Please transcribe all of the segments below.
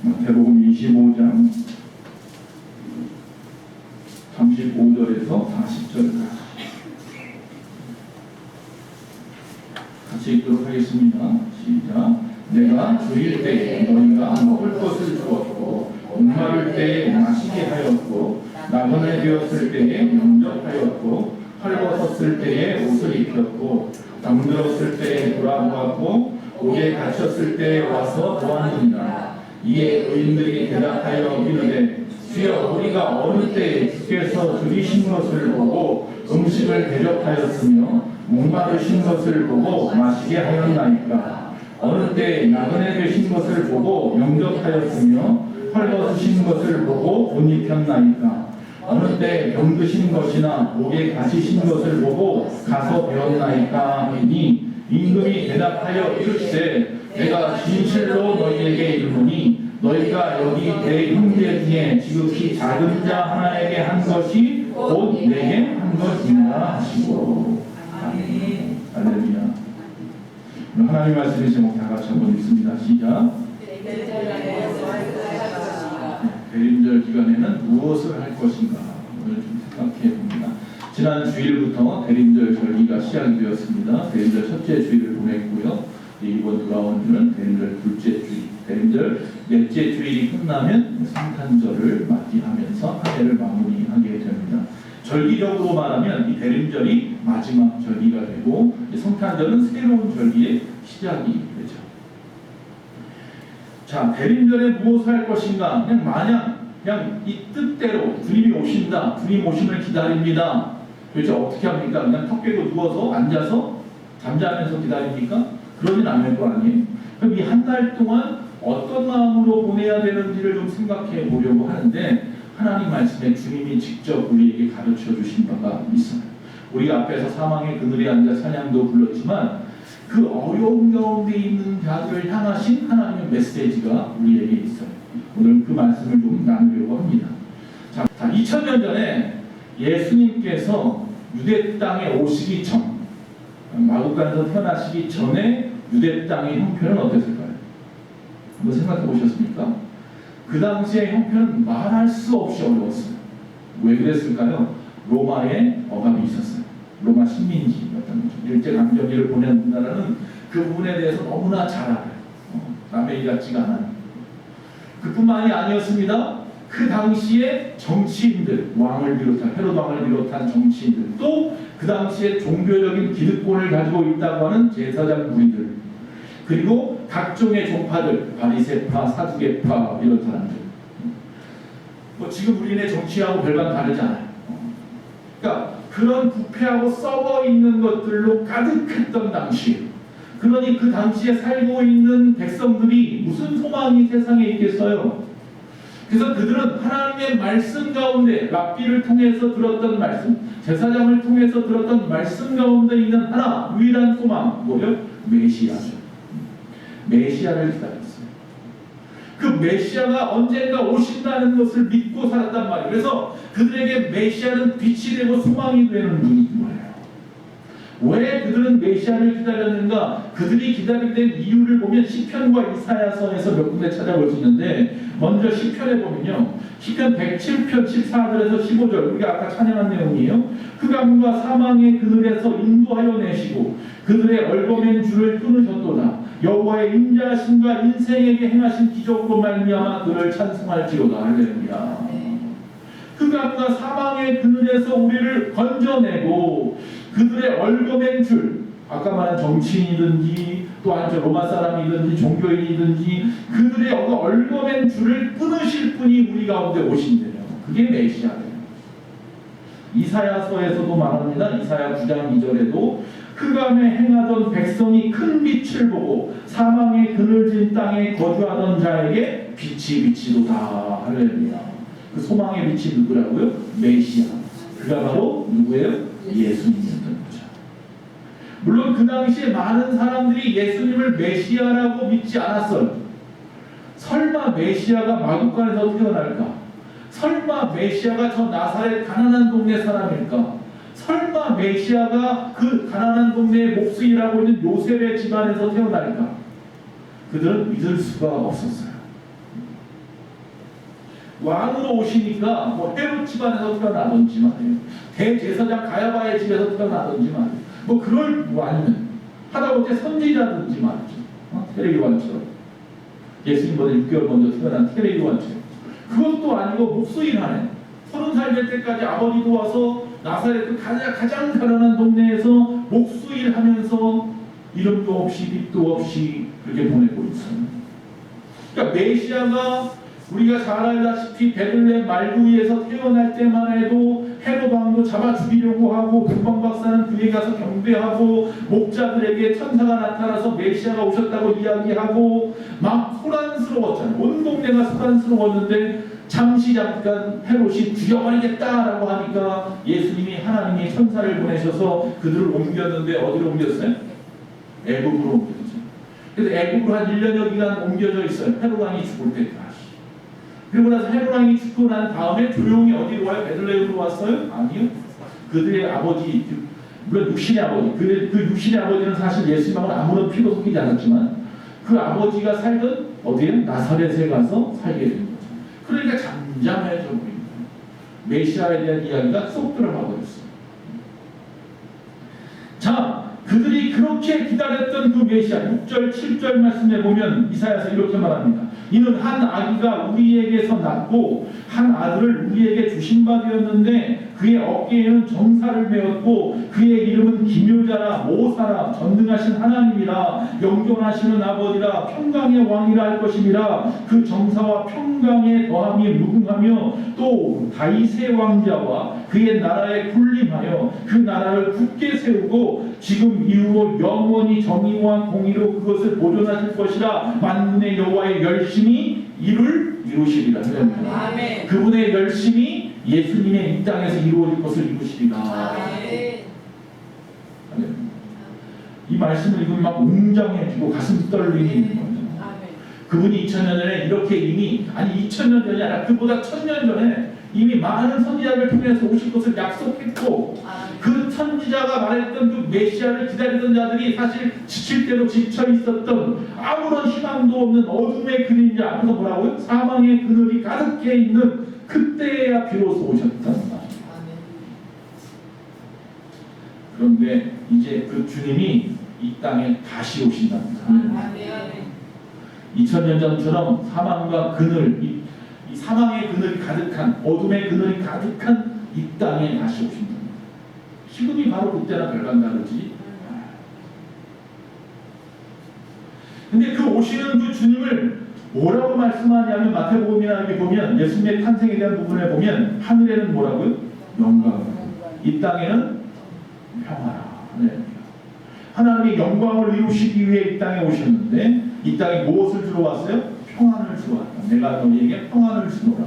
마태복음 25장 35절에서 40절까지 같이 읽도록 하겠습니다. 시작. 내가 줄일 때에 너희가 먹을 것을 주었고 목마를 때에 마시게 하였고 나그네 되었을 때에 영접하였고 헐벗었을 때에 옷을 입혔고 병들었을 때에 돌아보았고 옥에 갇혔을 때에 와서 보았느니라. 이에 의인들이 대답하여 이르되 주여 우리가 어느 때에 주께서 줄이신 것을 보고 음식을 대접하였으며 목마르신 것을 보고 마시게 하였나이까. 어느 때에 나그네 되신 것을 보고 영접하였으며 헐벗으신 것을 보고 옷 입혔나이까. 어느 때 병드신 것이나 옥에 갇히신 것을 보고 가서 배웠나이까 하니 임금이 대답하여 이르시되 내가 진실로 너희에게 이르노니 너희가 여기 내 형제 중에 지극히 작은 자 하나에게 한 것이 곧 내게 한 것이니라 하시고. 아멘. 할렐루야. 하나님 말씀의 제목 다 같이 한번 읽습니다. 시작. 대림절 기간에는 무엇을 할 것인가 오늘 좀 생각해 봅니다. 지난 주일부터 대림절 절기가 시작이 되었습니다. 대림절 첫째 주일을 보냈고요. 이번 돌아온 주는 대림절 둘째 주일, 대림절 넷째 주일이 끝나면 성탄절을 맞이하면서 한 해를 마무리하게 됩니다. 절기적으로 말하면 이 대림절이 마지막 절기가 되고 성탄절은 새로운 절기의 시작이 되죠. 자, 대림절에 무엇을 할 것인가? 그냥 마냥 그냥 이 뜻대로 주님이 오신다, 주님 오심을 기다립니다. 그렇죠? 어떻게 합니까? 그냥 턱 깨고 누워서 앉아서 잠자면서 기다립니까? 그러진 않을 거 아니에요. 그럼 이 한 달 동안 어떤 마음으로 보내야 되는지를 좀 생각해 보려고 하는데 하나님 말씀에 주님이 직접 우리에게 가르쳐 주신 바가 있어요. 우리가 앞에서 사망의 그늘에 앉아 찬양도 불렀지만 그 어려운 가운데 있는 자들을 향하신 하나님의 메시지가 우리에게 있어요. 오늘 그 말씀을 좀 나누려고 합니다. 자, 2000년 전에 예수님께서 유대 땅에 오시기 전, 마국간에서 태어나시기 전에 유대 땅의 형편은 어땠을까요? 한번 생각해 보셨습니까? 그 당시의 형편은 말할 수 없이 어려웠어요. 왜 그랬을까요? 로마의 억압이 있었어요. 로마 식민지였던 거죠. 일제강점기를 보낸 나라는 그 부분에 대해서 너무나 잘 알아요. 남의 일 같지가 않아요. 그뿐만이 아니었습니다. 그 당시에 정치인들, 왕을 비롯한 헤롯 왕을 비롯한 정치인들, 또 그 당시에 종교적인 기득권을 가지고 있다고 하는 제사장 무리들, 그리고 각종의 종파들, 바리새파, 사두개파 이런 사람들. 지금 우리네 정치하고 별반 다르지 않아요. 그러니까 그런 부패하고 썩어 있는 것들로 가득했던 당시. 그러니 그 당시에 살고 있는 백성들이 무슨 소망이 세상에 있겠어요? 그래서 그들은 하나님의 말씀 가운데 랍비를 통해서 들었던 말씀, 제사장을 통해서 들었던 말씀 가운데 있는 하나 유일한 소망 뭐예요? 메시아죠. 메시아를 기다렸어요. 그 메시아가 언젠가 오신다는 것을 믿고 살았단 말이에요. 그래서 그들에게 메시아는 빛이 되고 소망이 되는 분인 거예요. 왜 그들은 메시아를 기다렸는가? 그들이 기다리게 된 이유를 보면 시편과 이사야서에서 몇 군데 찾아볼 수 있는데, 먼저 시편에 보면요, 시편 107편 14절에서 15절, 우리가 아까 찬양한 내용이에요. 흑암과 사망의 그늘에서 인도하여 내시고 그들의 얼거맨 줄을 끊으셨도다. 여호와의 인자하심과 인생에게 행하신 기적으로 말미암아 그를 찬송할지로다. 할렐루야. 흑암과 사망의 그늘에서 우리를 건져내고 그들의 얼거맨 줄, 아까 말한 정치인이든지 또한 로마 사람이든지 종교인이든지 그들의 얼거맨 줄을 끊으실 분이 우리 가운데 오신대요. 그게 메시아예요. 이사야서에서도 말합니다. 이사야 9장 2절에도 흑암에 행하던 백성이 큰 빛을 보고 사망의 그늘진 땅에 거주하던 자에게 빛이 비치도다. 할렐루야. 그 소망의 빛이 누구라고요? 메시아. 그가 바로 누구예요? 예수님이었던 거죠. 물론 그 당시에 많은 사람들이 예수님을 메시아라고 믿지 않았어요. 설마 메시아가 마국간에서 태어날까? 설마 메시아가 저 나사렛 가난한 동네 사람일까? 설마 메시아가 그 가난한 동네의 목수이라고 있는 요셉의 집안에서 태어날까? 그들은 믿을 수가 없었어요. 왕으로 오시니까 뭐 헤롯 집안에서 태어나든지 말이에요. 대제사장 가야바의 집에서 태어나든지 말이에요. 뭐 그럴 뭐 아니면 하다못해 선지자든지 말이죠. 테레비관처럼 예수님보다 6개월 먼저 태어난 테레비관처럼 그것도 아니고 목수일하네. 30살 될 때까지 아버지 도와서 나사렛 가장 가난한 동네에서 목수일 하면서 이름도 없이 빛도 없이 그렇게 보내고 있어요. 그러니까 메시아가 우리가 잘 알다시피 베들레헴 말구이에서 태어날 때만 해도 헤롯 왕도 잡아 죽이려고 하고 금방 박사는 그에 가서 경배하고 목자들에게 천사가 나타나서 메시아가 오셨다고 이야기하고 막 소란스러웠잖아요. 온 동네가 소란스러웠는데 잠시 잠깐 헤롯이 죽여버리겠다라고 하니까 예수님이 하나님이 천사를 보내셔서 그들을 옮겼는데 어디로 옮겼어요? 애굽으로 옮겼어요. 그래서 애굽으로 한 1년여 기간 옮겨져 있어요. 헤롯 왕이 죽을 때까지. 그리고 나서 헤롯 왕이 죽고 난 다음에 조용히 어디로 와요? 베들레헴으로 왔어요? 아니요. 그들의 아버지, 물론 육신의 아버지, 그 육신의 아버지는 사실 예수님하고는 아무런 피도 섞이지 않았지만 그 아버지가 살던 어디에? 나사렛에 가서 살게 된 거죠. 그러니까 잠잠해져 버린 거예요. 메시아에 대한 이야기가 쏙 들어가 버렸어요. 자, 그들이 그렇게 기다렸던 그 메시아 6절 7절 말씀에 보면 이사야서 이렇게 말합니다. 이는 한 아기가 우리에게서 낳고 한 아들을 우리에게 주신 바 되었는데 그의 어깨에는 정사를 메었고 그의 이름은 기묘자라 모사라 전능하신 하나님이라 영존하시는 아버지라 평강의 왕이라 할 것임이라. 그 정사와 평강의 더함이 무궁하며 또 다윗의 왕자와 그의 나라에 군림하여 그 나라를 굳게 세우고 지금 이후로 영원히 정의와 공의로 그것을 보존하실 것이라. 만군의 여호와의 열심히 이루시리라. 아멘. 그분의 열심히 예수님의 이 땅에서 이루어질 것을 이루시리라. 아멘. 이 말씀을 읽으면 막 웅장해지고 가슴 떨리는 거죠. 그분이 2000년 전에 이렇게 이미 2000년 전이 아니라 그보다 1000년 전에 이미 많은 선지자를 통해서 오실 것을 약속했고 그 선지자가 말했던 그 메시아를 기다리던 자들이 사실 지칠 대로 지쳐 있었던 아무런 희망도 없는 어둠의 그림자 앞에서 뭐라고요? 사망의 그늘이 가득해 있는 그때야 비로소 오셨단 말이에요. 그런데 이제 그 주님이 이 땅에 다시 오신답니다. 2000년 전처럼 사망과 그늘, 이 사망의 그늘이 가득한, 어둠의 그늘이 가득한 이 땅에 다시 오신답니다. 지금이 바로 그때나 별반 다르지. 근데 그 오시는 그 주님을 뭐라고 말씀하냐면 마태복음이나 여기 보면 예수님의 탄생에 대한 부분에 보면 하늘에는 뭐라고요? 영광, 이 땅에는 평화라. 네. 하나님이 영광을 이루시기 위해 이 땅에 오셨는데 이 땅에 무엇을 주러 왔어요? 평안을 주러 왔다. 내가 너희에게 평안을 주노라.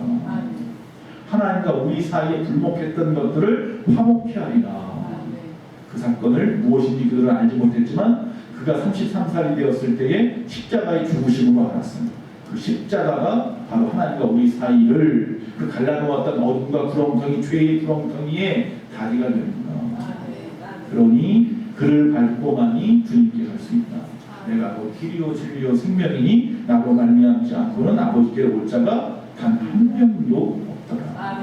하나님과 우리 사이에 불목했던 것들을 화목케 하리라. 그 사건을 무엇인지 그들은 알지 못했지만 그가 33살이 되었을 때에 십자가의 죽으심으로 알았습니다. 그 십자가가 바로 하나님과 우리 사이를 그 갈라놓았던 어둠과 구렁텅이, 죄의 구렁텅이에 다리가 됩니다. 그러니 그를 밟고만이 주님께 갈 수 있다. 내가 곧 길이요 진리요 생명이니 나로 말미암지 않고는 아버지께 올 자가 단 한 명도 없더라.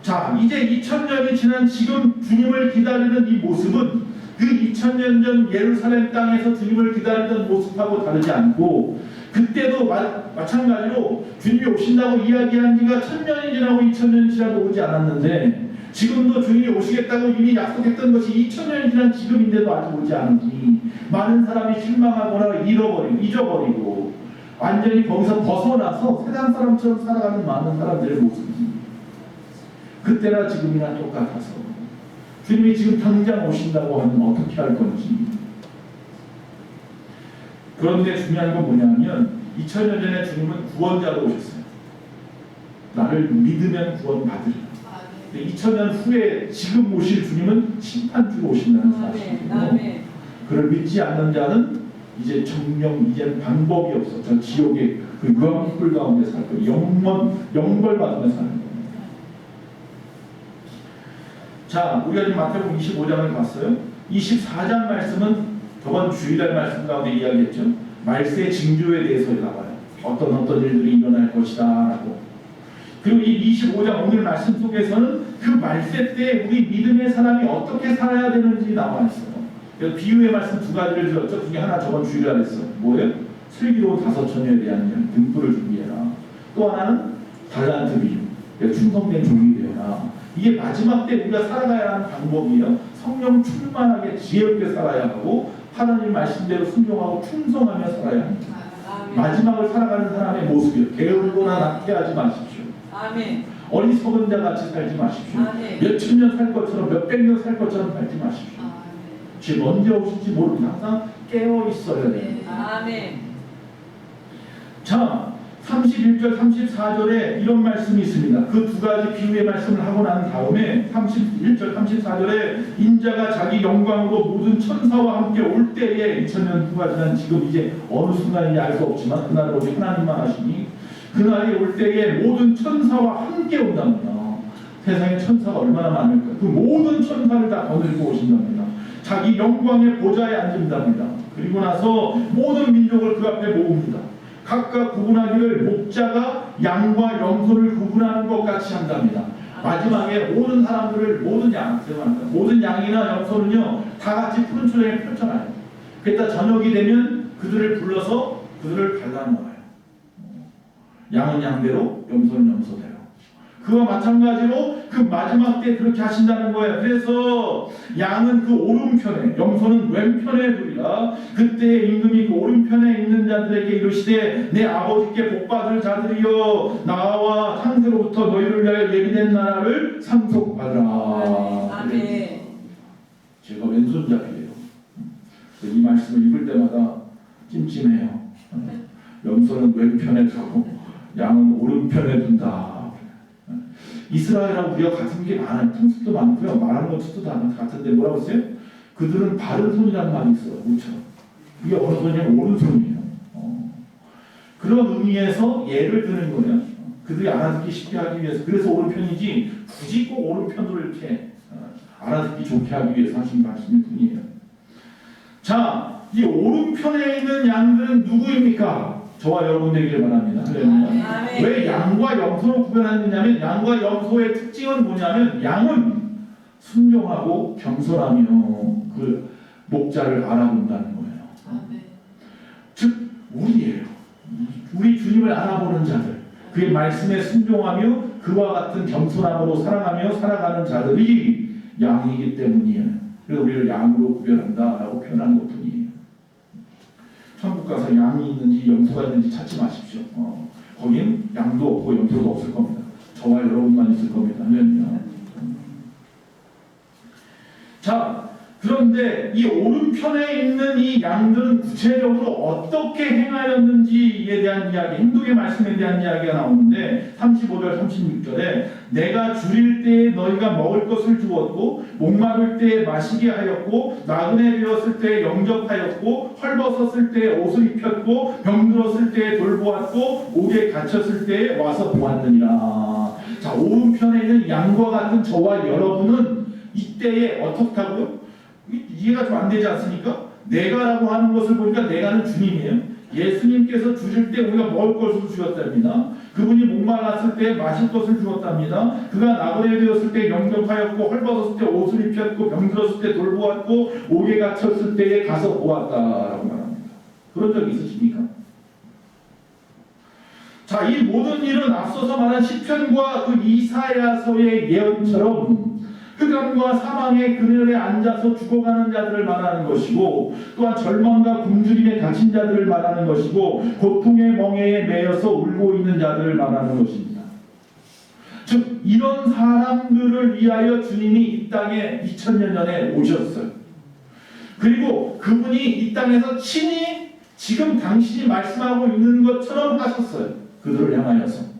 자, 이제 2000년이 지난 지금 주님을 기다리는 이 모습은 그 2000년 전 예루살렘 땅에서 주님을 기다리던 모습하고 다르지 않고 그때도 마찬가지로 주님이 오신다고 이야기한 지가 1000년이 지나고 2000년이 지나도 오지 않았는데 지금도 주님이 오시겠다고 이미 약속했던 것이 2000년이 지난 지금인데도 아직 오지 않으니 많은 사람이 실망하거나 잊어버리고 완전히 거기서 벗어나서 세상 사람처럼 살아가는 많은 사람들의 모습이 그때나 지금이나 똑같아서 주님이 지금 당장 오신다고 하면 어떻게 할 건지. 그런데 중요한 건 뭐냐면 2000년 전에 주님은 구원자로 오셨어요. 나를 믿으면 구원받으리라. 2000년 후에 지금 오실 주님은 심판주로 오신다는 사실이고 그를 믿지 않는 자는 이제 정령 이제는 방법이 없어. 저 지옥의 그 유황불 가운데 살 거예요. 영벌 받으며 사는 거예요. 자, 우리가 지금 마태복음 25장을 봤어요. 24장 말씀은 저번 주일날 말씀 가운데 이야기했죠. 말세의 징조에 대해서 나와요. 어떤 일들이 일어날 것이다 라고. 그리고 이 25장 오늘 말씀 속에서는 그 말세 때 우리 믿음의 사람이 어떻게 살아야 되는지 나와 있어요. 그래서 비유의 말씀 두 가지를 들었죠. 그중에 하나 저번 주일에 했어요. 뭐예요? 슬기로운 5처녀에 대한 일, 등불을 준비해라. 또 하나는 달란트 비유, 충성된 종이 되어라. 이게 마지막 때 우리가 살아가야 하는 방법이에요. 성령 충만하게 지혜롭게 살아야 하고 하나님 말씀대로 순종하고 충성하며 살아야 합니다. 아멘. 마지막을 살아가는 사람의 모습이요. 게으르거나 낙태하지 마십시오. 아멘. 어리석은 자 같이 살지 마십시오. 아멘. 몇천 년 살 것처럼 몇백 년 살 것처럼 살지 마십시오. 아멘. 지금 언제 오실지 모르니 항상 깨어 있어야 돼요. 아멘. 자, 31절, 34절에 이런 말씀이 있습니다. 그 두 가지 비유의 말씀을 하고 난 다음에 31절, 34절에 인자가 자기 영광으로 모든 천사와 함께 올 때에 2000년 후가 지난 지금 이제 어느 순간인지 알 수 없지만 그날은 오직 하나님만 하시니 그날이 올 때에 모든 천사와 함께 온답니다. 세상에 천사가 얼마나 많을까. 그 모든 천사를 다 거느리고 오신답니다. 자기 영광의 보좌에 앉는답니다. 그리고 나서 모든 민족을 그 앞에 모읍니다. 각각 구분하기를 목자가 양과 염소를 구분하는 것 같이 한답니다. 마지막에 모든 사람들을 모든 양이나 염소는요 다 같이 푸른 초장에 펼쳐놔요. 그랬다 저녁이 되면 그들을 불러서 그들을 갈라놓아요. 양은 양대로 염소는 염소대로. 그와 마찬가지로 그 마지막 때 그렇게 하신다는 거예요. 그래서 양은 그 오른편에, 염소는 왼편에 두리라. 그때 임금이 그 오른편에 있는 자들에게 이르시되 내 아버지께 복받을 자들이여 나와 창세로부터 너희를 위하여 예비된 나라를 상속받으라. 아멘. 제가 왼손잡이에요. 이 말씀을 읽을 때마다 찜찜해요. 염소는 왼편에 두고 양은 오른편에 둔다. 이스라엘하고 우리가 같은 게 많아요. 풍습도 많고요. 말하는 것도 다 같은데 뭐라고 했어요? 그들은 바른 손이라는 말이 있어요. 우처럼. 이게 어느 손이냐면 오른손이에요. 그런 의미에서 예를 드는 거예요. 그들이 알아듣기 쉽게 하기 위해서. 그래서 오른편이지 굳이 꼭 오른편으로 이렇게 알아듣기 좋게 하기 위해서 하신 말씀일 뿐이에요. 자, 이 오른편에 있는 양들은 누구입니까? 저와 여러분 되기를 바랍니다. 아멘. 왜 양과 염소로 구별하느냐면 양과 염소의 특징은 뭐냐면 양은 순종하고 겸손하며 그 목자를 알아본다는 거예요. 아멘. 즉 우리예요. 우리 주님을 알아보는 자들, 그의 말씀에 순종하며 그와 같은 겸손함으로 사랑하며 살아가는 자들이 양이기 때문이에요. 그래서 우리를 양으로 구별한다라고 표현하는 것뿐이에요. 천국 가서 양이 있는지 염소가 있는지 찾지 마십시오. 거긴 양도 없고 염소도 없을 겁니다. 저와 여러분만 있을 겁니다. 자, 그런데 이 오른편에 있는 이 양들은 구체적으로 어떻게 행하였는지에 대한 이야기, 행동의 말씀에 대한 이야기가 나오는데 35절, 36절에 내가 줄일 때에 너희가 먹을 것을 주었고 목마를 때에 마시게 하였고 나그네 되었을 때에 영접하였고 헐벗었을 때에 옷을 입혔고 병들었을 때에 돌보았고 옥에 갇혔을 때에 와서 보았느니라. 자, 오른편에 있는 양과 같은 저와 여러분은 이때에 어떻다고요? 이해가 좀 안 되지 않습니까? 내가라고 하는 것을 보니까 내가는 주님이에요. 예수님께서 주실 때 우리가 먹을 것을 주었답니다. 그분이 목말랐을 때 마실 것을 주었답니다. 그가 나그네 되었을 때 영접하였고 헐벗었을 때 옷을 입혔고 병들었을 때 돌보았고 옥에 갇혔을 때에 가서 보았다라고 말합니다. 그런 적 있으십니까? 자, 이 모든 일은 앞서서 말한 시편과 그 이사야서의 예언처럼 흑암과 사망의 그늘에 앉아서 죽어가는 자들을 말하는 것이고 또한 절망과 굶주림에 갇힌 자들을 말하는 것이고 고통의 멍에에 매여서 울고 있는 자들을 말하는 것입니다. 즉 이런 사람들을 위하여 주님이 이 땅에 2000년 전에 오셨어요. 그리고 그분이 이 땅에서 친히 지금 당신이 말씀하고 있는 것처럼 하셨어요. 그들을 향하여서.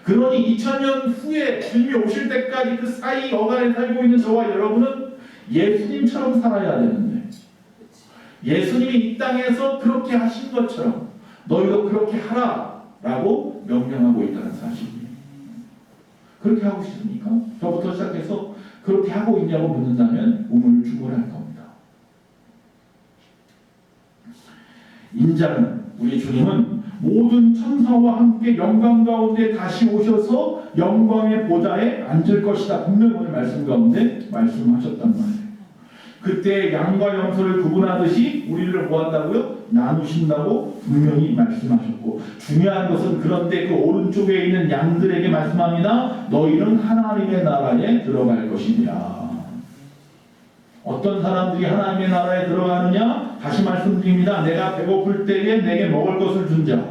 그러니 2000년 후에 주님이 오실 때까지 그 사이 어간에 살고 있는 저와 여러분은 예수님처럼 살아야 되는데 예수님이 이 땅에서 그렇게 하신 것처럼 너희도 그렇게 하라라고 명령하고 있다는 사실이에요. 그렇게 하고 싶습니까? 저부터 시작해서 그렇게 하고 있냐고 묻는다면 우물쭈물할 겁니다. 인자는 우리 주님은 모든 천사와 함께 영광 가운데 다시 오셔서 영광의 보좌에 앉을 것이다. 분명히 오늘 말씀 가운데 말씀하셨단 말이에요. 그때 양과 염소를 구분하듯이 우리를 보았다고요? 나누신다고 분명히 말씀하셨고, 중요한 것은 그런데 그 오른쪽에 있는 양들에게 말씀합니다. 너희는 하나님의 나라에 들어갈 것이니라. 어떤 사람들이 하나님의 나라에 들어가느냐? 다시 말씀드립니다. 내가 배고플 때에 내게 먹을 것을 준 자,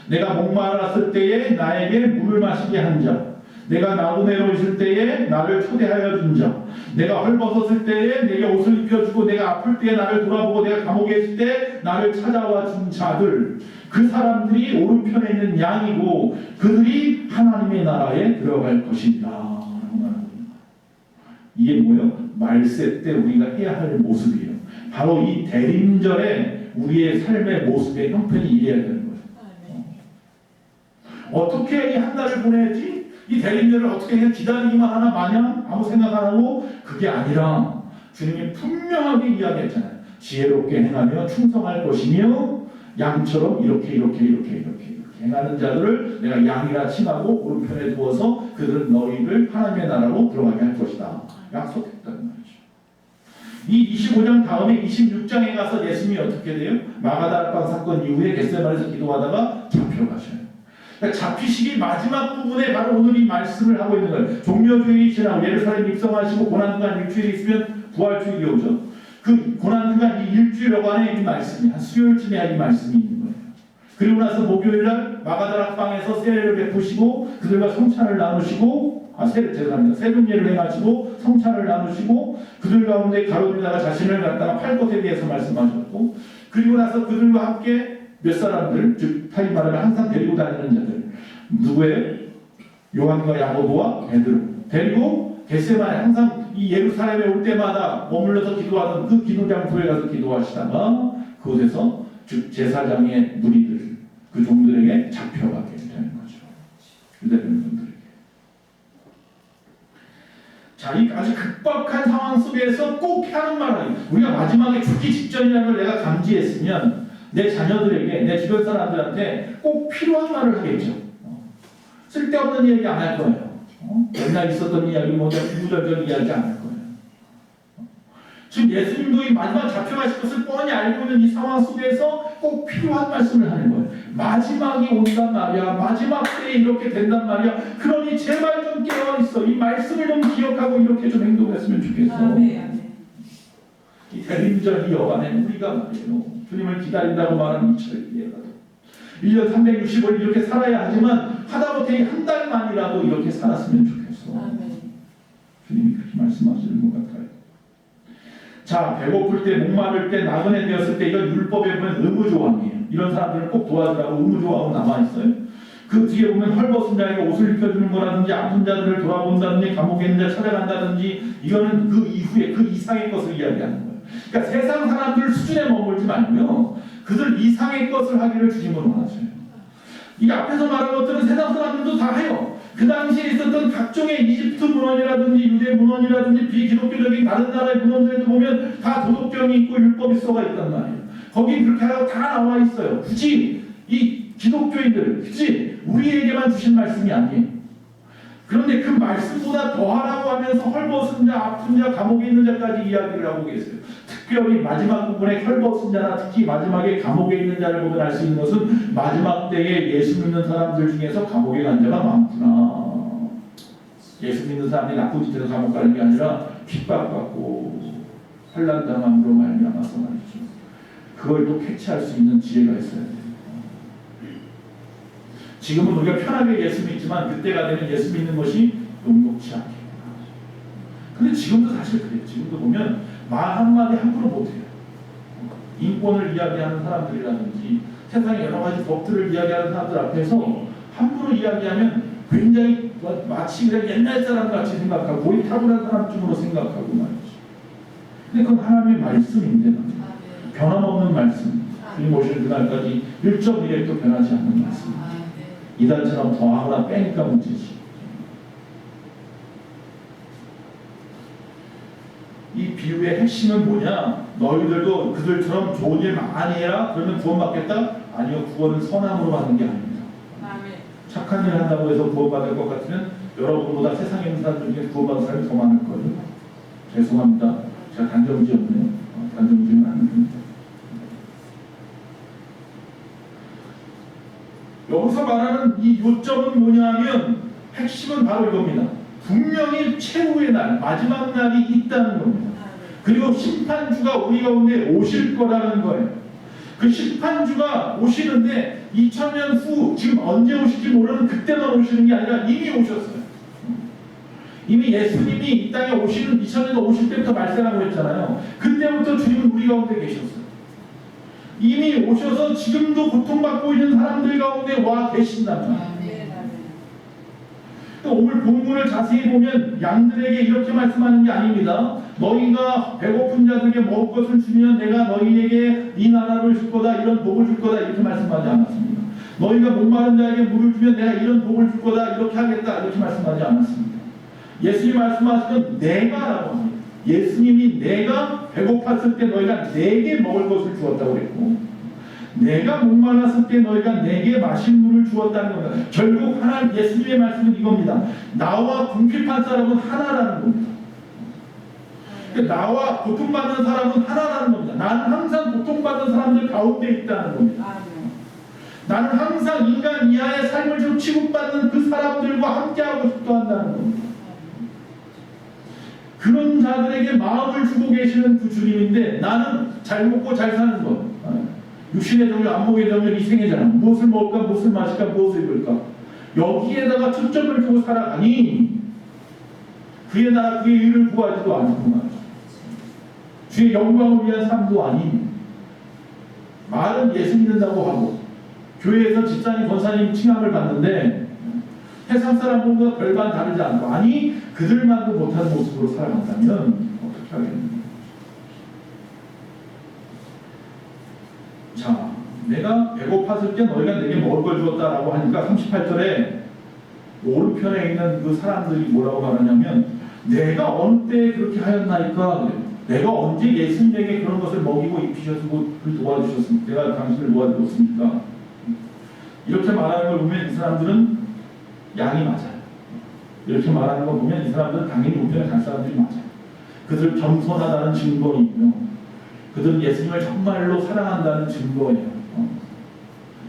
내가 목마랐을 때에 나에게 물을 마시게 한 자, 내가 나그네로 있을 때에 나를 초대하여 준 자, 내가 헐벗었을 때에 내게 옷을 입혀주고, 내가 아플 때에 나를 돌아보고, 내가 감옥에 있을 때 나를 찾아와 준 자들, 그 사람들이 오른편에 있는 양이고 그들이 하나님의 나라에 들어갈 것이다. 이게 뭐예요? 말세 때 우리가 해야 할 모습이에요. 바로 이 대림절에 우리의 삶의 모습의 형편이 이래야 되는 거예요. 어떻게 이 한 달을 보내야지? 이 대림절을 어떻게 그냥 기다리기만 하나 마냥 아무 생각 안 하고, 그게 아니라 주님이 분명하게 이야기했잖아요. 지혜롭게 행하며 충성할 것이며 양처럼 이렇게 행하는 자들을 내가 양이라 칭하고 오른편에 두어서 그들은 너희를 하나님의 나라로 들어가게 할 것이다. 약속했다는 말이죠. 이 25장 다음에 26장에 가서 예수님이 어떻게 돼요? 마가다락방 사건 이후에 겟세마네에서 기도하다가 잡혀가셔요. 그러니까 잡히시기 마지막 부분에 바로 오늘 이 말씀을 하고 있는 거예요. 종려주일이 지나고 예루살렘 입성하시고 고난기간 일주일이 있으면 부활주일이 오죠. 그 고난기간 이 일주일여간에 이 말씀이 한 수요일쯤에 이 말씀이 있는 거예요. 그리고 나서 목요일날 마가다락방에서 세례를 베푸시고 그들과 성찬을 나누시고, 세금례를 행하시고 성찬을 나누시고 그들 가운데 가로지다가 자신을 갖다가 팔 것에 대해서 말씀하셨고, 그리고 나서 그들과 함께 몇 사람들, 즉 타이 말하면 항상 데리고 다니는 자들, 누구예요? 요한과 야고보와 베드로 데리고 겟세마네, 항상 이 예루살렘에 올 때마다 머물러서 기도하던 그 기도 장소에 가서 기도하시다가 그곳에서 즉 제사장의 무리들, 그 종들에게 잡혀가게 되는 거죠. 유대인 분들에게. 자, 이 아주 급박한 상황 속에서 꼭 하는 말은, 우리가 마지막에 죽기 직전이라는 걸 내가 감지했으면 내 자녀들에게, 내 주변 사람들한테 꼭 필요한 말을 하겠죠. 쓸데없는 이야기 안 할 거예요. 옛날 있었던 이야기, 구구절절 이야기 안 할 거예요. 지금 예수님도 이 마지막 잡혀가실 것을 뻔히 알고 있는 이 상황 속에서 꼭 필요한 말씀을 하는 거예요. 마지막이 온단 말이야. 마지막 때에 이렇게 된단 말이야. 그러니 제발 좀 깨어있어. 이 말씀을 좀 기억하고 이렇게 좀 행동했으면 좋겠어. 이 대림절 이 여간에 우리가 말이에요, 주님을 기다린다고 말하는 이철이라도 1년 365일 이렇게 살아야 하지만 하다못해 한 달만이라도 이렇게 살았으면 좋겠어. 주님이 그렇게 말씀하시는 것 같아요. 자, 배고플 때, 목마를 때, 나그네 되었을 때, 이건 율법에 보면 의무조항이에요. 이런 사람들을 꼭 도와주라고 의무조항으로 남아있어요. 그 뒤에 보면 헐벗은 자에게 옷을 입혀주는 거라든지, 아픈 자들을 돌아본다든지, 감옥에 있는 자 찾아간다든지, 이거는 그 이후에 그 이상의 것을 이야기하는 거예요. 그러니까 세상 사람들 수준에 머물지 말고요, 그들 이상의 것을 하기를 주님은 원하셔요. 이 앞에서 말한 것들은 세상 사람들도 다 해요. 그 당시에 있었던 각종의 이집트 문헌이라든지 유대 문헌이라든지 비기독교적인 다른 나라의 문헌들에도 보면 다 도덕경이 있고 율법이 써가 있단 말이에요. 거기 그렇게 하라고 다 나와 있어요. 굳이 이 기독교인들, 굳이 우리에게만 주신 말씀이 아니에요. 그런데 그 말씀보다 더하라고 하면서 헐벗은 자, 아픈 자, 감옥에 있는 자까지 이야기를 하고 계세요. 특별히 마지막 부분에 헐벗은 자나 특히 마지막에 감옥에 있는 자를 보면 알 수 있는 것은 마지막 때에 예수 믿는 사람들 중에서 감옥에 간 자가 많구나. 예수 믿는 사람이 나쁜 짓해서 감옥 가는 게 아니라 핍박받고 환난당함으로 말미암아서 말이죠. 그걸 또 캐치할 수 있는 지혜가 있어야 돼요. 지금은 우리가 편하게 예수 믿지만 그때가 되면 예수 믿는 것이 녹록지 않게. 근데 지금도 사실 그래요. 지금도 보면 말 한마디 함부로 못해요. 인권을 이야기하는 사람들이라든지 세상의 여러 가지 법들을 이야기하는 사람들 앞에서 함부로 이야기하면 굉장히 마치 그냥 옛날 사람 같이 생각하고 고리 타고난 사람쯤으로 생각하고 말이죠. 근데 그건 하나님의 말씀인데 변함없는 말씀. 주님 오시는 그날까지 1.1획도 변하지 않는 말씀. 이단처럼 더하거나 빼니까 문제지. 이 비유의 핵심은 뭐냐? 너희들도 그들처럼 좋은 일 많이 해라. 그러면 구원받겠다? 아니요. 구원은 선함으로 받는 게 아닙니다. 아멘. 착한 일 한다고 해서 구원받을 것 같으면 여러분보다 세상에 있는 사람들 중에 구원받은 사람이 더 많을 거예요. 죄송합니다. 제가 단정지었네요. 단정지은 않습니다. 여기서 말하는 이 요점은 뭐냐면 핵심은 바로 이겁니다. 분명히 최후의 날, 마지막 날이 있다는 겁니다. 그리고 심판주가 우리 가운데 오실 거라는 거예요. 그 심판주가 오시는데 2000년 후 지금 언제 오실지 모르는 그때만 오시는 게 아니라 이미 오셨어요. 이미 예수님이 이 땅에 오시는 2000년 오실 때부터 말씀하고 했잖아요. 그때부터 주님은 우리 가운데 계셨어요. 이미 오셔서 지금도 고통받고 있는 사람들 가운데 와 계신답니다. 또 오늘 본문을 자세히 보면 양들에게 이렇게 말씀하는 게 아닙니다. 너희가 배고픈 자들에게 먹을 것을 주면 내가 너희에게 이 나라를 줄 거다, 이런 복을 줄 거다, 이렇게 말씀하지 않았습니다. 너희가 목마른 자에게 물을 주면 내가 이런 복을 줄 거다, 이렇게 하겠다, 이렇게 말씀하지 않았습니다. 예수님이 말씀하시던 내가라고 합니다. 예수님이 내가 배고팠을 때 너희가 내게 먹을 것을 주었다고 했고, 내가 목말랐을 때 너희가 내게 마실 물을 주었다는 겁니다. 결국 하나님 예수님의 말씀은 이겁니다. 나와 궁핍한 사람은 하나라는 겁니다. 그러니까 나와 고통받는 사람은 하나라는 겁니다. 나는 항상 고통받는 사람들 가운데 있다는 겁니다. 나는 항상 인간 이하의 삶을 취급받는 그 사람들과 함께하고 싶어 한다는 겁니다. 그런 자들에게 마음을 주고 계시는 그 주님인데, 나는 잘 먹고 잘 사는 것, 육신의 정욕, 안목의 정욕, 이생의 자랑, 무엇을 먹을까, 무엇을 마실까, 무엇을 입을까, 여기에다가 초점을 두고 살아가니 그의 나라, 그의 의를 구하지도 않구나. 주의 영광을 위한 삶도 아닌, 말은 예수 믿는다고 하고 교회에서 집사님, 권사님 칭함을 받는데 세상 사람들과 별반 다르지 않고, 아니 그들만도 못하는 모습으로 살아간다면 어떻게 하겠느냐. 자, 내가 배고팠을 때 너희가 내게 먹을 걸 주었다라고 하니까 38절에 오른편에 있는 그 사람들이 뭐라고 말하냐면, 내가 어느 때에 그렇게 하였나이까 그래요. 내가 언제 예수님에게 그런 것을 먹이고 입히셨고 그를 도와주셨습니까? 내가 당신을 도와주었습니까? 이렇게 말하는 걸 보면 이 사람들은 양이 맞아요. 이렇게 말하는 걸 보면 이 사람들은 당연히 우편에 갈 사람들이 맞아요. 그들 겸손하다는 증거이며 그들은 예수님을 정말로 사랑한다는 증거예요.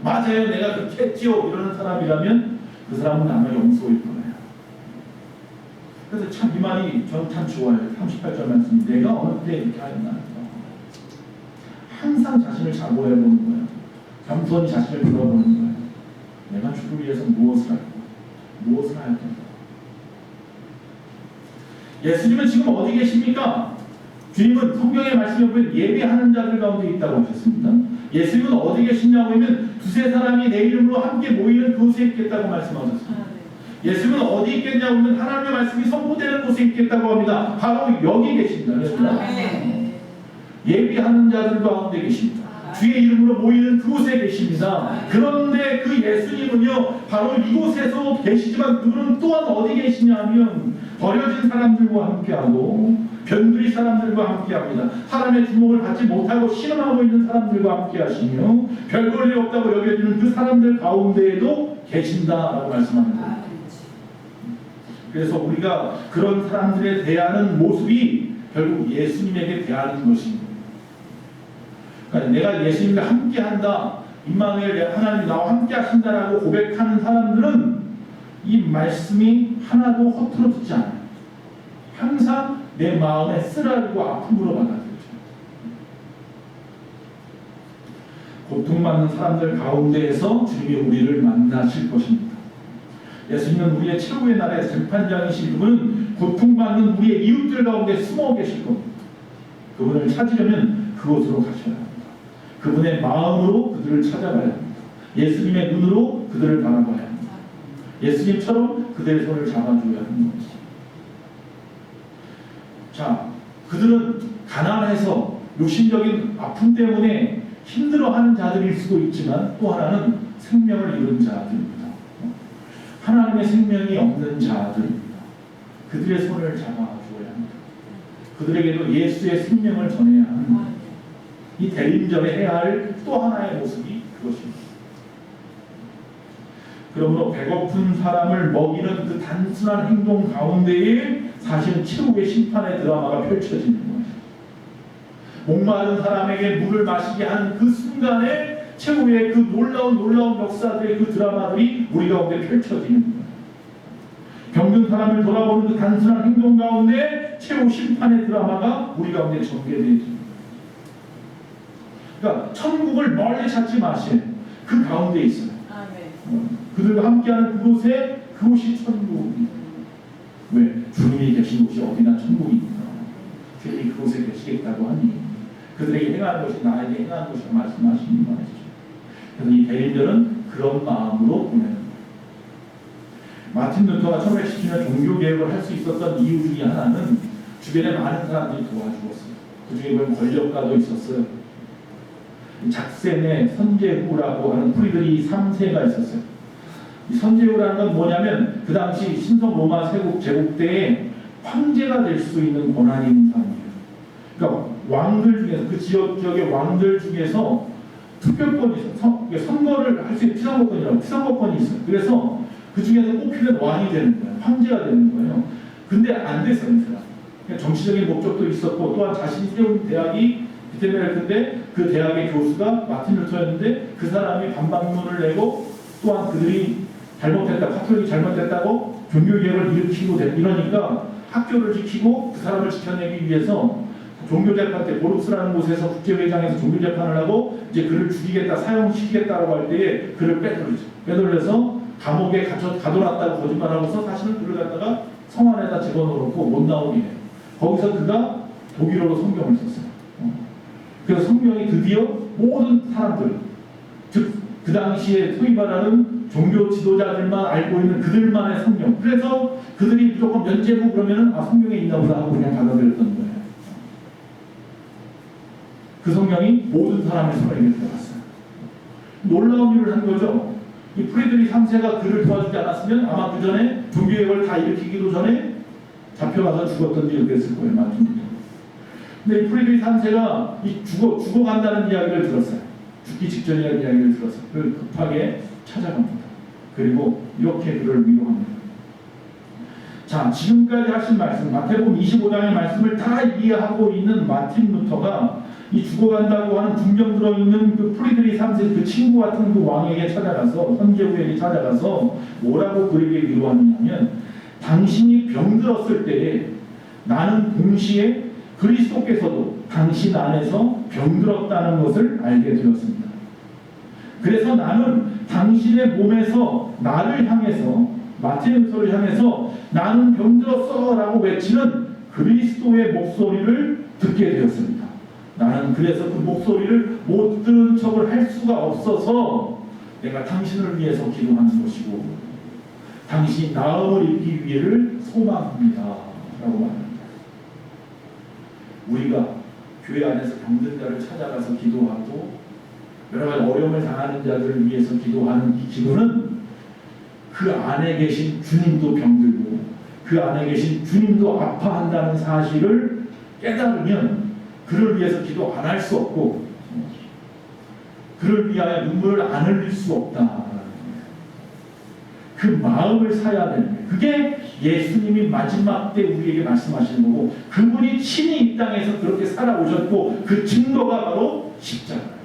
맞아요, 내가 그렇게 했지요, 이러는 사람이라면 그 사람은 아마 염소일 거예요. 그래서 참 이 말이 저는 참 좋아요. 38절 말씀, 내가 어느 때 이렇게 하였나. 항상 자신을 자고해보는 거예요. 겸손히 자신을 들어보는 거예요. 내가 주를 위해서 무엇을 할까? 무엇을 할 텐가? 예수님은 지금 어디 계십니까? 주님은 성경의 말씀에 보면 예배하는 자들 가운데 있다고 하셨습니다. 예수님은 어디 계시냐고 하면 두세 사람이 내 이름으로 함께 모이는 그곳에 있겠다고 말씀하셨습니다. 예수님은 어디 있겠냐고 하면 하나님의 말씀이 선포되는 곳에 있겠다고 합니다. 바로 여기 계십니다. 예배하는 자들 가운데 계십니다. 주의 이름으로 모이는 그곳에 계십니다. 그런데 그 예수님은요, 바로 이곳에서 계시지만 그분은 또한 어디 계시냐면 버려진 사람들과 함께하고 변두리 사람들과 함께합니다. 사람의 주목을 받지 못하고 신음하고 있는 사람들과 함께하시며 별 볼 일 없다고 여겨지는 그 사람들 가운데에도 계신다라고 말씀합니다. 그래서 우리가 그런 사람들에 대하는 모습이 결국 예수님에게 대하는 것입니다. 그러니까 내가 예수님과 함께한다, 임마누엘 하나님이 나와 함께하신다라고 고백하는 사람들은 이 말씀이 하나도 허투루 듣지 않아요. 항상 내 마음에 쓰라리고 아픔으로 받아들여져요. 고통받는 사람들 가운데에서 주님이 우리를 만나실 것입니다. 예수님은 우리의 최후의 날에 재판장이신 그분은 고통받는 우리의 이웃들 가운데 숨어 계실 겁니다. 그분을 찾으려면 그곳으로 가셔야 합니다. 그분의 마음으로 그들을 찾아가야 합니다. 예수님의 눈으로 그들을 바라봐야 합니다. 예수님처럼 그들의 손을 잡아줘야 하는 것이죠. 자, 그들은 가난해서 육신적인 아픔 때문에 힘들어하는 자들일 수도 있지만 또 하나는 생명을 잃은 자들입니다. 하나님의 생명이 없는 자들입니다. 그들의 손을 잡아줘야 합니다. 그들에게도 예수의 생명을 전해야 하는 이 대림절에 해야 할 또 하나의 모습이 그것입니다. 그러므로 배고픈 사람을 먹이는 그 단순한 행동 가운데에 사실은 최후의 심판의 드라마가 펼쳐지는 거예요. 목마른 사람에게 물을 마시게 하는 그 순간에 최후의 그 놀라운 역사들의 그 드라마들이 우리 가운데 펼쳐지는 거예요. 병든 사람을 돌아보는 그 단순한 행동 가운데 최후 심판의 드라마가 우리 가운데 전개되어집니다. 그러니까 천국을 멀리 찾지 마세요. 그 가운데 있어요. 그들과 함께하는 그곳이 천국입니다. 왜? 주님이 계신 곳이 어디나 천국입니다. 주님이 그곳에 계시겠다고 하니 그들에게 행하는 것이 나에게 행하는 것이라 말씀하시는 말이죠. 그래서 이 대림절은 그런 마음으로 보내는 거예요. 마틴 루터가 1517년 종교개혁을 할 수 있었던 이유 중에 하나는 주변에 많은 사람들이 도와주었어요. 그 중에 보면 권력가도 있었어요. 작센의 선제후라고 하는 프리드리 3세가 있었어요. 이 선제후라는 건 뭐냐면 그 당시 신성 로마 제국 때에 황제가 될 수 있는 권한이 있는 사람이에요. 그러니까 왕들 중에서 그 지역의 왕들 중에서 투표권이 있어요. 선거를 할 수 있는 피선거권이 있어요. 그래서 그 중에서 뽑히면 왕이 되는 거예요. 황제가 되는 거예요. 근데 안 됐어요, 이 사람. 그러니까 정치적인 목적도 있었고 또한 자신이 세운 대학이 비테메르크인데 그 대학의 교수가 마틴 루터였는데 그 사람이 반박문을 내고 또한 그들이 잘못했다, 카톨릭이 잘못했다고 종교개혁을 일으키고 이러니까 학교를 지키고 그 사람을 지켜내기 위해서 종교재판 때 보룩스라는 곳에서 국제회장에서 종교재판을 하고 이제 그를 죽이겠다, 사형시키겠다라고 할 때에 그를 빼돌려서 감옥에 가둬놨다고 거짓말하고서 사실은 그를 갖다가 성 안에다 집어넣고 못 나오게 해요. 거기서 그가 독일어로 성경을 썼어요. 그래서 성경이 드디어 모든 사람들, 즉 그 당시에 소위 말하는 종교 지도자들만 알고 있는 그들만의 성경. 그래서 그들이 무조건 면죄부 그러면은 성경에 있나 보다 하고 그냥 받아들였던 거예요. 그 성경이 모든 사람의 손에게 들어갔어요. 놀라운 일을 한 거죠. 이 프리드리 3세가 그를 도와주지 않았으면 아마 그 전에 종교개혁을 다 일으키기도 전에 잡혀가서 죽었던지 그랬을 거예요. 맞습니다. 근데 이 프리드리 3세가 죽어간다는 이야기를 들었어요. 죽기 직전이라는 이야기를 들어서 그를 급하게 찾아갑니다. 그리고 이렇게 그를 위로합니다. 자, 지금까지 하신 말씀, 마태복음 25장의 말씀을 다 이해하고 있는 마틴 루터가 이 죽어간다고 하는 중병 들어있는 그 프리드리 3세 그 친구 같은 그 왕에게 찾아가서 선제후에게 찾아가서 뭐라고 그에게 위로하느냐면 당신이 병들었을 때에 나는 동시에 그리스도께서도 당신 안에서 병들었다는 것을 알게 되었습니다. 그래서 나는 당신의 몸에서 나를 향해서 마틴 루터를 향해서 나는 병들었어 라고 외치는 그리스도의 목소리를 듣게 되었습니다. 나는 그래서 그 목소리를 못 들은 척을 할 수가 없어서 내가 당신을 위해서 기도하는 것이고 당신이 나음을 입기 위해를 소망합니다 라고 말합니다. 우리가 교회 안에서 병든 자를 찾아가서 기도하고 여러 가지 어려움을 당하는 자들을 위해서 기도하는 이 기도는 그 안에 계신 주님도 병들고 그 안에 계신 주님도 아파한다는 사실을 깨달으면 그를 위해서 기도 안 할 수 없고 그를 위하여 눈물을 안 흘릴 수 없다. 그 마음을 사야 되는 거예요. 그게 예수님이 마지막 때 우리에게 말씀하시는 거고 그분이 친히 이 땅에서 그렇게 살아오셨고 그 증거가 바로 십자가예요.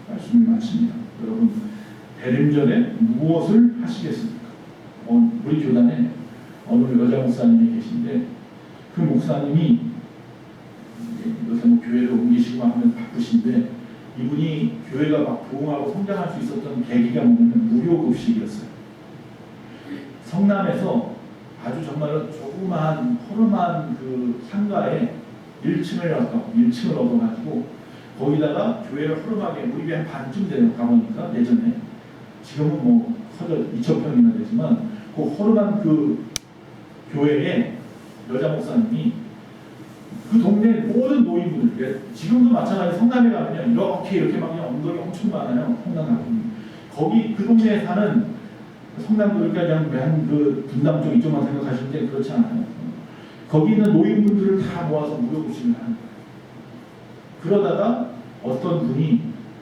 말씀이 많습니다. 여러분 대림절에 무엇을 하시겠습니까? 우리 교단에 어느 여자 목사님이 계신데 그 목사님이 요새 뭐 교회를 옮기시고 하면 바쁘신데 이분이 교회가 막 부흥하고 성장할 수 있었던 계기가 뭐냐면 무료 급식이었어요. 성남에서 아주 정말로 조그만 허름한 그 상가에 1층을 얻어가지고 거기다가 교회를 허름하게 우리 한 반쯤 돼요. 가보니까 예전에 지금은 뭐 커져 2,000평이나 되지만 그 허름한 그 교회에 여자 목사님이 그 동네 모든 노인분들 지금도 마찬가지 성남에 가면요 이렇게 막 엉덩이 엄청 많아요. 성남 가면 거기 그 동네에 사는 성남도 그냥 그 분당 쪽 이쪽만 생각하시는데 그렇지 않아요. 거기 있는 노인분들을 다 모아서 무료 급식을 하는 거예요. 그러다가 어떤 분이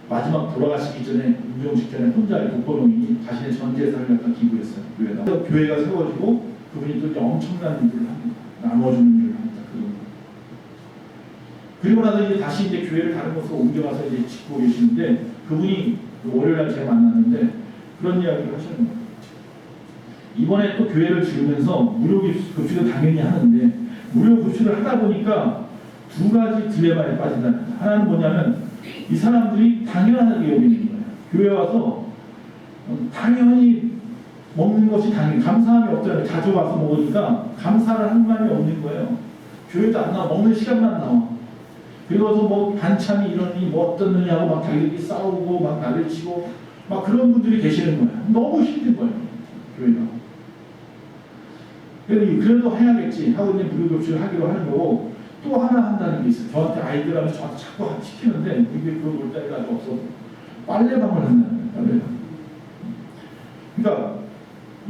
마지막 돌아가시기 전에 임종 직전에 혼자 독거노인이 자신의 전 재산을 갖다 기부했어요. 교회에다. 교회가 세워지고 그분이 또 이제 엄청난 일을 합니다. 나눠주는 일을 합니다. 그리고 나서 이제 다시 이제 교회를 다른 곳으로 옮겨가서 이제 짓고 계시는데 그분이 월요일날 제가 만났는데 그런 이야기를 하시는 거예요. 이번에 또 교회를 지으면서 무료 급식을 당연히 하는데 무료 급식을 하다 보니까 두 가지 딜레마에 빠진다는 거예요. 하나는 뭐냐면 이 사람들이 당연하게 여기는 거예요. 교회 와서 당연히 먹는 것이 당연히 감사함이 없잖아요. 자주 와서 먹으니까 감사를 할 마음이 없는 거예요. 교회도 안 나와. 먹는 시간만 나와. 그리고서 뭐 반찬이 이러니 뭐 어떻느냐 하고 막 자기들끼리 싸우고 막 나를 치고 막 그런 분들이 계시는 거예요. 너무 힘든 거예요. 교회가. 그래도 해야겠지 하고 이제 무료급식을 하기로 하는 거고 또 하나 한다는 게 있어요. 저한테 아이들하고 저한테 자꾸 시키는데 이게 그걸 볼 때가 아주 없어서 빨래방을 한다는 거예요. 빨래방. 그러니까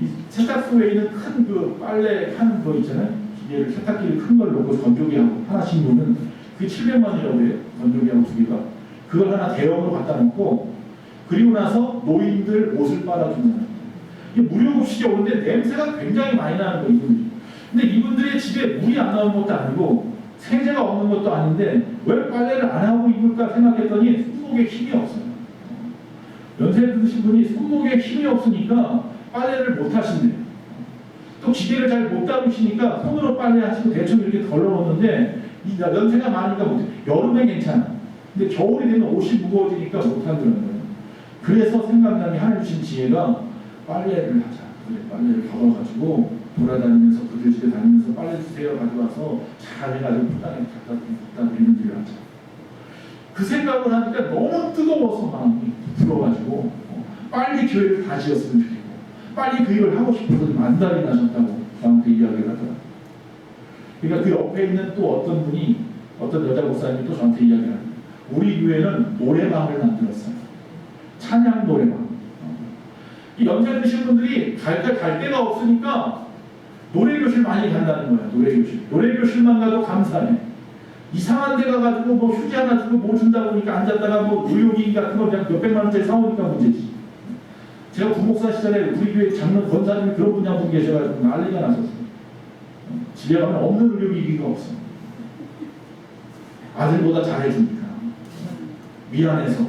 이 세탁소에 있는 큰 그 빨래 하는 거 있잖아요. 기계를 세탁기를 큰 걸 놓고 건조기하고 하나씩 놓는 그게 700만 원이라고 해요. 건조기하고 두 개가. 그걸 하나 대형으로 갖다 놓고 그리고 나서 노인들 옷을 빨아준다는 거예요. 이게 무료급식이 오는데 냄새가 굉장히 많이 나는 거예요. 이분들이. 근데 이분들의 집에 물이 안 나오는 것도 아니고 세제가 없는 것도 아닌데 왜 빨래를 안 하고 입을까 생각했더니 손목에 힘이 없어요. 연세 드신 분이 손목에 힘이 없으니까 빨래를 못 하신대요. 또 기계를 잘 못 다루시니까 손으로 빨래하시고 대충 이렇게 덜어놓는데 이 연세가 많으니까 못해. 여름에 괜찮아. 근데 겨울이 되면 옷이 무거워지니까 못하더라는 거예요. 그래서 생각나는 게 하나님 주신 지혜가 빨래를 하자. 그래, 빨래를 걸어가지고 돌아다니면서 그들 집에 다니면서 빨래 주세요 가져와서 잘 해가지고 포장에 갖다 드리는 일을 하자. 그 생각을 하니까 너무 뜨거워서 마음이 들어가지고 빨리 교회를 다 지었으면 좋겠고 빨리 그 일을 하고 싶어서 만달이 나셨다고 나한테 이야기를 하더라고요. 그러니까 그 옆에 있는 또 어떤 분이 어떤 여자 목사님이 또 저한테 이야기를 합니다. 우리 교회는 노래방을 만들었어요. 찬양 노래방. 이 연세 드신 분들이 갈 데가 없으니까 노래교실 많이 간다는 거예요. 노래교실. 노래교실만 가도 감사해. 이상한 데 가가지고 뭐 휴지 하나 주고 뭐 준다 보니까 앉았다가 뭐 의료기 같은 거 그냥 몇백만 원짜리 사오니까 문제지. 제가 부목사 시절에 우리 교회 장로 권사님이 그런 분이 한 분 계셔가지고 난리가 났었어요. 집에 가면 없는 의료기기가 없어. 아들보다 잘해주니까. 미안해서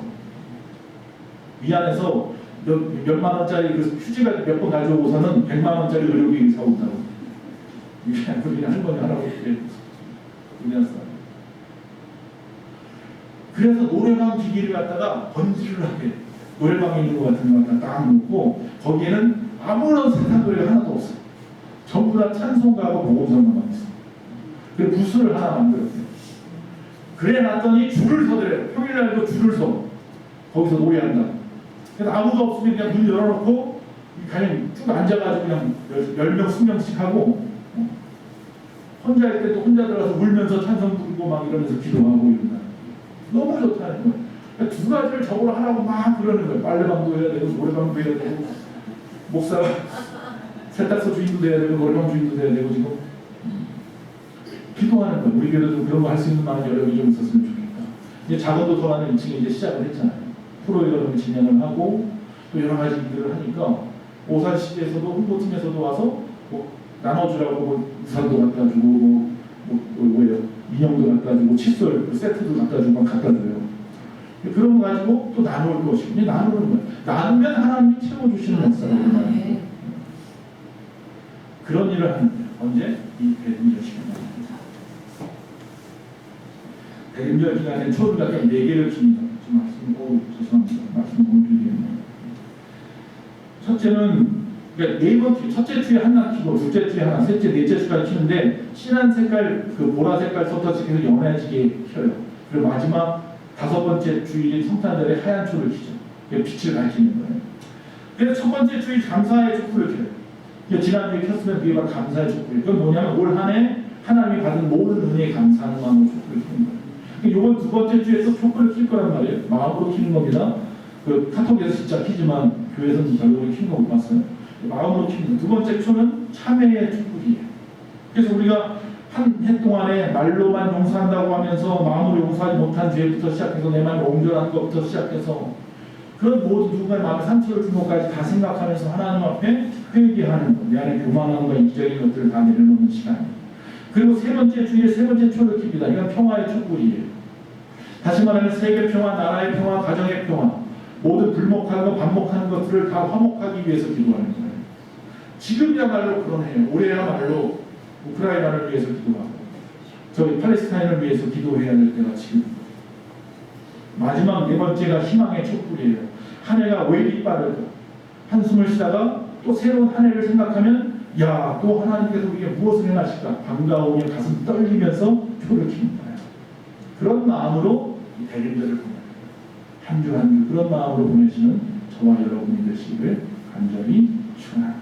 몇만 원짜리 그 휴지가 몇 번 가져오고서는 100만 원짜리 의료기기 사온다고. 이게 그냥 할머니 할아버지 그랬어요. 그래서 노래방 기기를 갖다가 번지를 하게 노래방에 있는 것 같은 거 갖다 딱 놓고 거기에는 아무런 세상 노래가 하나도 없어요. 전부 다 찬송가하고 복음성가만 있어. 그래서 부스를 하나 만들었어요. 그래 놨더니 줄을 서더래요. 평일날도 줄을 서. 거기서 노래한다. 그래서 아무도 없으면 그냥 문 열어놓고 그냥 쭉 앉아가지고 그냥 10명, 20명씩 하고 혼자일 때 또 혼자 들어가서 울면서 찬송 부르고 막 이러면서 기도하고 이런다. 너무 좋다는 거예요. 그러니까 두 가지를 저걸 하라고 막 그러는 거예요. 빨래방도 해야 되고 노래방도 해야 되고 목사가 세탁소 주인도 돼야 되고 노래방 주인도 돼야 되고 지금 기도하는 거예요. 우리 교회도 그런 거 할 수 있는 많은 여력이 좀 있었으면 좋겠다. 이제 작업도 더 하는 2층에 이제 시작을 했잖아요. 프로그램을 진행을 하고 또 여러 가지 일들을 하니까 오사시에서도 홍보팀에서도 와서 뭐 나눠주라고 뭐 우산도 갖다 주고 뭐예요 인형도 갖다 주고 칫솔 세트도 갖다 주고 막 갖다 줘요. 그런 거 가지고 또 나눌 것이고 이제 나누는 거예요. 나누면 하나님이 채워주시는 역사라고 말해요. 그런 일을 하는데 언제? 이 대림절 시간에 대림절 기간에 초를 갖다 4개를 줍니다. 죄송합니다. 말씀 너무 길겠네요. 첫째는 그러니까 네 번 첫째 주에 하나 키고 둘째 주에 하나, 셋째, 넷째 주까지 키는데 진한 색깔 그 보라 색깔 섞어서 계속 연해지게 켜요. 그리고 마지막 5번째 주일인 성탄절에 하얀 초를 키죠. 빛을 밝히는 거예요. 그래서 첫 번째 주일 감사의 촛불을 켜요. 그러니까 지난주에 켰으면 그게 바로 감사의 촛불이에요. 그건 뭐냐면 올 한 해 하나님이 받은 모든 은혜에 감사하는 마음으로 촛불을 켜는 거예요. 이번 두 번째 주에 또 촛불을 킬 거란 말이에요. 마음으로 키는 겁니다. 그 카톡에서 진짜 키지만 교회에서는 별로 키는 거 못 봤어요. 마음으로 킵니다. 두 번째 초는 참회의 촛불이에요. 그래서 우리가 한 해 동안에 말로만 용서한다고 하면서 마음으로 용서하지 못한 죄부터 시작해서 내 마음을 옹졸한 것부터 시작해서 그런 모든 누군가의 마음에 상처를 준 것까지 다 생각하면서 하나님 앞에 회개하는 것, 내 안에 교만함과 이기적인 것들을 다 내려놓는 시간입니다. 그리고 세 번째 주일에 세 번째 초를 킵니다. 이건 평화의 촛불이에요. 다시 말하면 세계 평화, 나라의 평화, 가정의 평화, 모든 불목하고 반목하는 것들을 다 화목하기 위해서 기도하는 거예요. 지금이야말로 그런 해요. 올해야말로 우크라이나를 위해서 기도하고 저희 팔레스타인을 위해서 기도해야 될 때가 지금. 마지막 네 번째가 희망의 촛불이에요. 한 해가 왜 이리 빠르다. 한숨을 쉬다가 또 새로운 한 해를 생각하면 야, 또 하나님께서 우리에게 무엇을 행하실까 반가우며 가슴 떨리면서 표를 킵니다. 그런 마음으로 이 대림절을 보내요. 한 주 한 주 그런 마음으로 보내시는 저와 여러분이 되시기를 간절히 축원합니다.